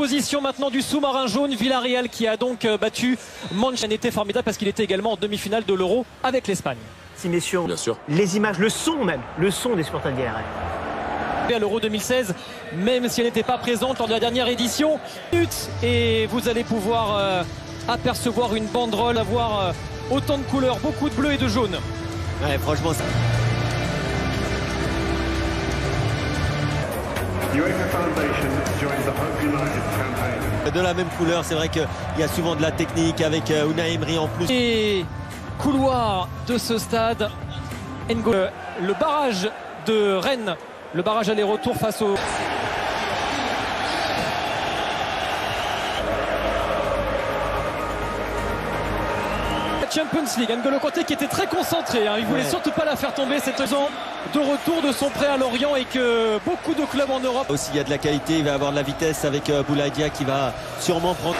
Position maintenant du sous-marin jaune, Villarreal qui a donc battu Manchester. Était formidable parce qu'il était également en demi-finale de l'Euro avec l'Espagne. Si messieurs, bien sûr. Les images, le son même, le son des supporters de Villarreal. À l'Euro 2016, même si elle n'était pas présente lors de la dernière édition. Et vous allez pouvoir apercevoir une banderole, avoir autant de couleurs, beaucoup de bleu et de jaune. Ouais, franchement, ça... De la même couleur, c'est vrai qu'il y a souvent de la technique avec Unai Emery en plus. Et couloir de ce stade, le barrage de Rennes, le barrage aller-retour face au... Champions League, N'Golo Kanté qui était très concentré, hein. Il voulait surtout pas la faire tomber cette saison de retour de son prêt à Lorient et que beaucoup de clubs en Europe. Aussi il y a de la qualité, il va avoir de la vitesse avec Boulaye Dia qui va sûrement prendre.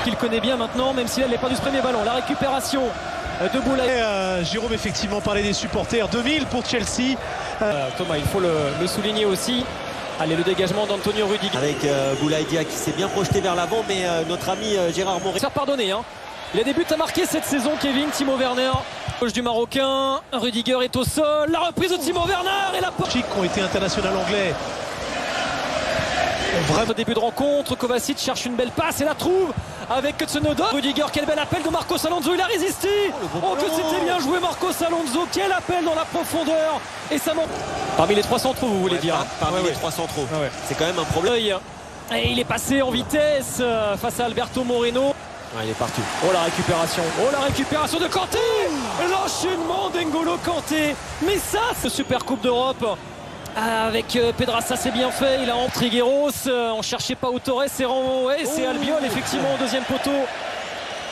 Qu'il connaît bien maintenant, même si elle n'est pas du premier ballon. La récupération de Boulaye. Jérôme effectivement parlait des supporters, 2000 pour Chelsea. Thomas, il faut le souligner aussi. Allez, le dégagement d'Antonio Rudiger. Avec Boulaye Dia qui s'est bien projeté vers l'avant, mais notre ami Gérard Morel. Faire pardonner, hein. Il a des buts à marquer cette saison, Kevin. Timo Werner, gauche du Marocain. Rudiger est au sol. La reprise de Timo Werner et la porte. Qui ont été international anglais. Vraiment début de rencontre, Kovacic cherche une belle passe et la trouve avec Tsunoda. Rudiger, quel bel appel de Marcos Alonso, il a résisté. Oh que c'était bien joué Marcos Alonso, quel appel dans la profondeur. Et ça monte. Parmi les 3 centraux, vous voulez dire. Parmi les 3 centraux, c'est quand même un problème. Et il est passé en vitesse face à Alberto Moreno. Il est parti. Oh la récupération de Kanté. L'enchaînement d'N'Golo Kanté. Mais ça, c'est Super Coupe d'Europe. Avec Pedraza, c'est bien fait. Il a entre Trigueros. On cherchait pas au Torres. C'est Albiol effectivement au deuxième poteau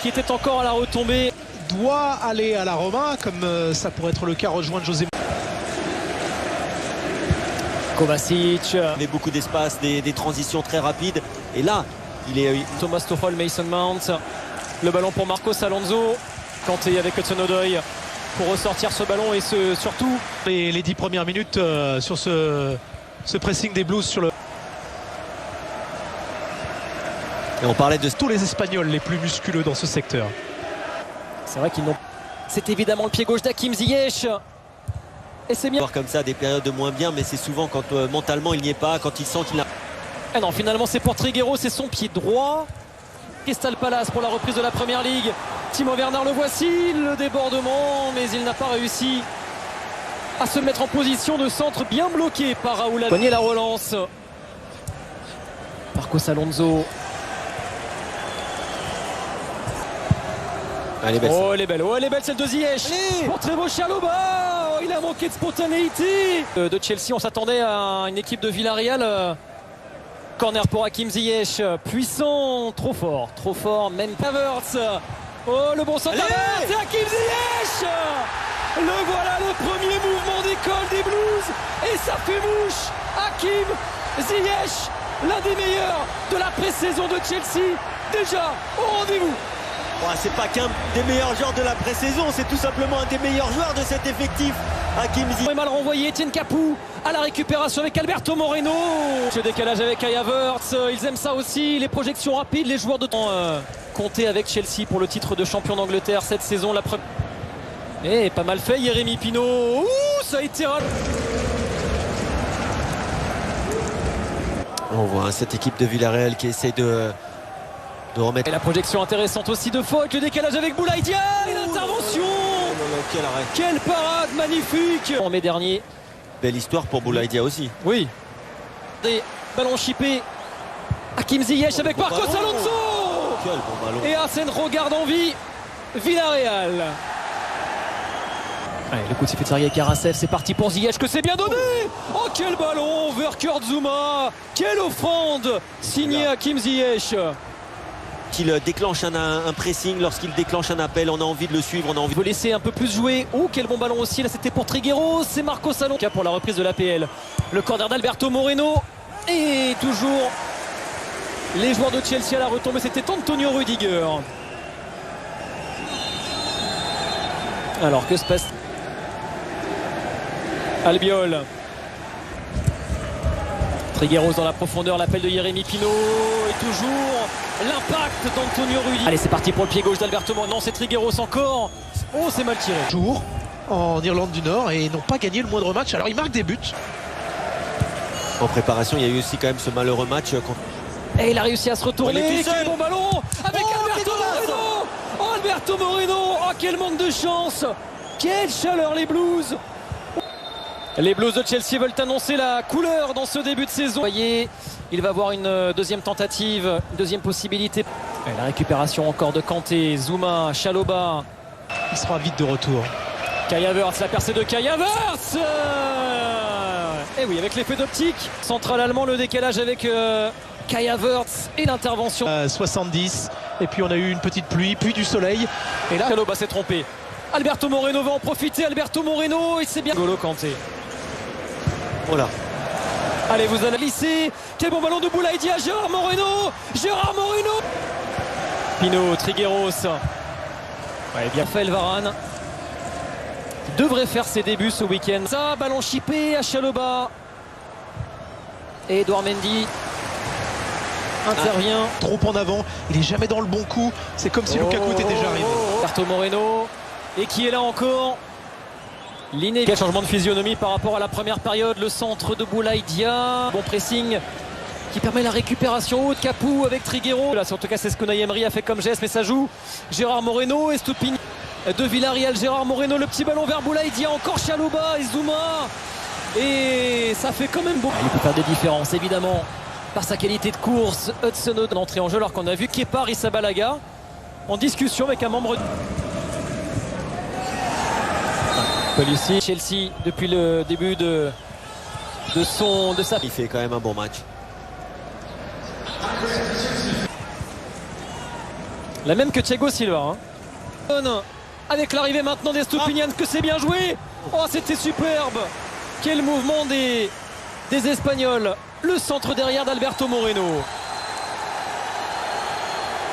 qui était encore à la retombée. Doit aller à la Roma comme ça pourrait être le cas, rejoindre José. Kovacic. Il y avait beaucoup d'espace, des transitions très rapides. Et là, il est... Thomas Tuchel, Mason Mount. Le ballon pour Marcos Alonso. Kanté avec Tsunoda pour ressortir ce ballon et surtout... Les 10 premières minutes sur ce pressing des Blues sur le... Et on parlait de tous les Espagnols les plus musculeux dans ce secteur. C'est vrai qu'ils n'ont... C'est évidemment le pied gauche d'Hakim Ziyech. Et c'est bien. Comme ça, des périodes de moins bien, mais c'est souvent quand mentalement il n'y est pas, quand il sent qu'il a... Ah non, finalement c'est pour Trigueros, c'est son pied droit. Crystal Palace pour la reprise de la Première Ligue. Timo Werner, le voici, le débordement, mais il n'a pas réussi à se mettre en position de centre, bien bloqué par Raoul. Pogné la relance. Marcos Alonso. Elle est belle, elle est belle celle de Ziyech. Pour Trevo Chalobah. Il a manqué de spontanéité. De Chelsea, on s'attendait à une équipe de Villarreal. Corner pour Hakim Ziyech, puissant, trop fort, même Havertz. Oh, le bon centre d'Havertz, c'est Hakim Ziyech. Le voilà, le premier mouvement d'école des Blues. Et ça fait mouche. Hakim Ziyech, l'un des meilleurs de la pré-saison de Chelsea, déjà au rendez-vous. C'est pas qu'un des meilleurs joueurs de la pré-saison, c'est tout simplement un des meilleurs joueurs de cet effectif. Hakim Ziyech. Mal renvoyé, Etienne Capou à la récupération avec Alberto Moreno. Ce décalage avec Kai Havertz, ils aiment ça aussi, les projections rapides, les joueurs de temps. Compter avec Chelsea pour le titre de champion d'Angleterre cette saison. Et pas mal fait, Jérémy Pino. Ouh, ça a été... On voit cette équipe de Villarreal qui essaie de remettre... Et la projection intéressante aussi de Foyt, le décalage avec Boulaye Dia, et l'intervention. Quel arrêt. Quelle parade magnifique. En mai dernier. Belle histoire pour Boulaye Dia aussi. Oui. Des ballons chippés. Hakim Ziyech avec Marcos Alonso. Quel bon ballon. Et Arsène regarde en vie Villarreal. Allez, le coup de sifflet de Sergei Karasev, c'est parti pour Ziyech, que c'est bien donné. Oh, quel ballon vers Kurtzuma. Quelle offrande signé Hakim Ziyech. Qu'il déclenche un pressing, lorsqu'il déclenche un appel, on a envie de le suivre, on a envie de laisser un peu plus jouer. Oh, quel bon ballon aussi, là c'était pour Trigueros, c'est Marcos Alonso pour la reprise de l'APL. Le corner d'Alberto Moreno. Et toujours les joueurs de Chelsea à la retombée, c'était Antonio Rudiger. Alors que se passe? Albiol. Trigueros dans la profondeur, l'appel de Jérémy Pinault et toujours l'impact d'Antonio Rudi. Allez, c'est parti pour le pied gauche d'Alberto Moreno. Non, c'est Trigueros encore. Oh, c'est mal tiré. Jour en Irlande du Nord et n'ont pas gagné le moindre match. Alors ils marquent des buts. En préparation, il y a eu aussi quand même ce malheureux match contre... Et il a réussi à se retourner. Il est tout seul. Quel bon ballon avec Alberto Moreno. Oh, Alberto Moreno. Oh, quel manque de chance. Quelle chaleur les Blues. Les Blues de Chelsea veulent annoncer la couleur dans ce début de saison. Vous voyez, il va avoir une deuxième tentative, une deuxième possibilité. Et la récupération encore de Kanté, Zouma, Chalobah. Il sera vite de retour. Kai Havertz, la percée de Kai Havertz. Et oui, avec l'effet d'optique. Central allemand, le décalage avec Kai Havertz et l'intervention. 70. Et puis on a eu une petite pluie, puis du soleil. Et là, Chalobah s'est trompé. Alberto Moreno va en profiter. Alberto Moreno, il s'est bien. Golo Kanté. Voilà. Allez, vous allez lisser. Quel bon ballon de Boulaye Dia, Gérard Moreno. Gérard Moreno. Pinault, Trigueros. Ouais, bien fait, Varane. Il devrait faire ses débuts ce week-end. Ça, ballon chippé à Chalobah. Et Edouard Mendy intervient. trop en avant, il est jamais dans le bon coup. C'est comme si Lukaku était déjà arrivé. Alberto Moreno. Et qui est là encore. Quel changement de physionomie par rapport à la première période. Le centre de Boulaye Dia. Bon pressing qui permet la récupération haute. Capou avec Trigueros. Là, en tout cas, c'est ce que Unai Emery a fait comme geste, mais ça joue. Gérard Moreno et Stupini de Villarreal. Gérard Moreno, le petit ballon vers Boulaye Dia. Encore Chalobah et Zouma. Et ça fait quand même beaucoup. Il peut faire des différences, évidemment, par sa qualité de course. Hudson d'entrée en jeu, alors qu'on a vu Kepa Arrizabalaga en discussion avec un membre. Ici, Chelsea depuis le début de sa. Il fait quand même un bon match. La même que Thiago Silva. Avec l'arrivée maintenant des Stupinian, que c'est bien joué. Oh, c'était superbe. Quel mouvement des Espagnols. Le centre derrière d'Alberto Moreno.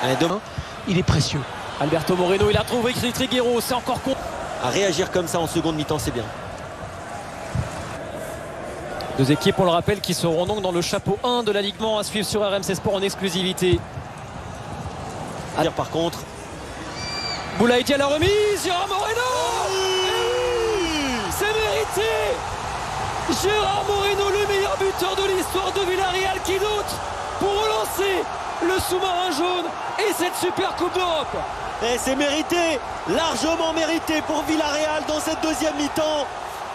Allez, demain. Il est précieux. Alberto Moreno, il a trouvé Trigueros. C'est encore con. À réagir comme ça en seconde mi-temps, c'est bien. Deux équipes, on le rappelle, qui seront donc dans le chapeau 1 de l'alignement à suivre sur RMC Sport en exclusivité. Par contre, Boulaye Dia, la remise, Gérard Moreno. C'est mérité. Gérard Moreno, le meilleur buteur de l'histoire de Villarreal, qui doute pour relancer le sous-marin jaune et cette super Coupe d'Europe. et c'est mérité, largement mérité pour Villarreal dans cette deuxième mi-temps.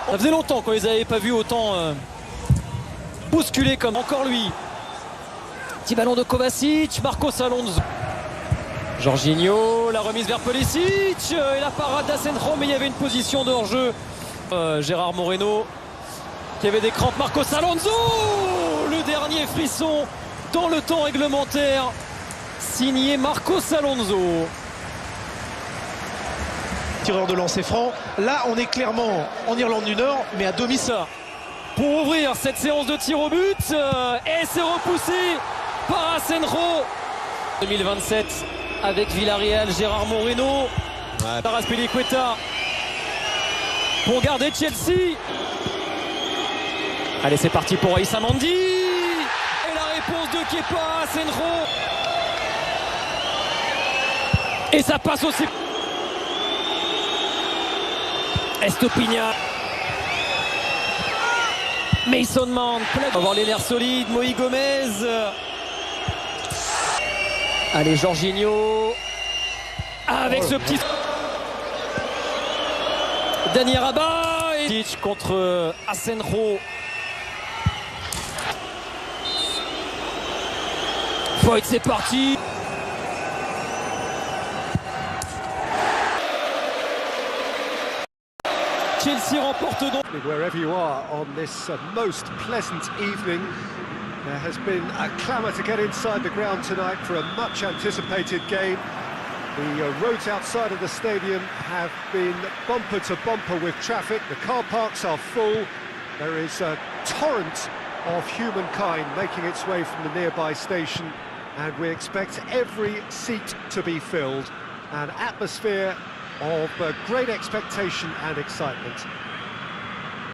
Ça faisait longtemps qu'on les avait pas vus autant bousculés comme encore lui. Petit ballon de Kovacic, Marcos Alonso. Jorginho, la remise vers Pulisic et la parade d'Asenjo, mais il y avait une position de hors-jeu. Gérard Moreno qui avait des crampes. Marcos Alonso, le dernier frisson dans le temps réglementaire, signé Marcos Alonso. Tireur de lancer franc. Là, on est clairement en Irlande du Nord, mais à domicile. Pour ouvrir cette séance de tir au but, et c'est repoussé par Asenjo. 2027 avec Villarreal, Gérard Moreno, Azpilicueta pour garder Chelsea. Allez, c'est parti pour Aïssa Mandi. Et la réponse de Kepa, Asenjo. Et ça passe aussi. Estopigna. Mason Mount. On va voir les nerfs solides. Moïse Gomez. Allez, Jorginho. Avec ce petit. Dani Rabat. Et contre Asenjo. Foyt, c'est parti. Chelsea remporte donc. Wherever you are on this most pleasant evening, there has been a clamour to get inside the ground tonight for a much anticipated game. The roads outside of the stadium have been bumper to bumper with traffic. The car parks are full. There is a torrent of humankind making its way from the nearby station, and we expect every seat to be filled. An atmosphere of great expectation and excitement.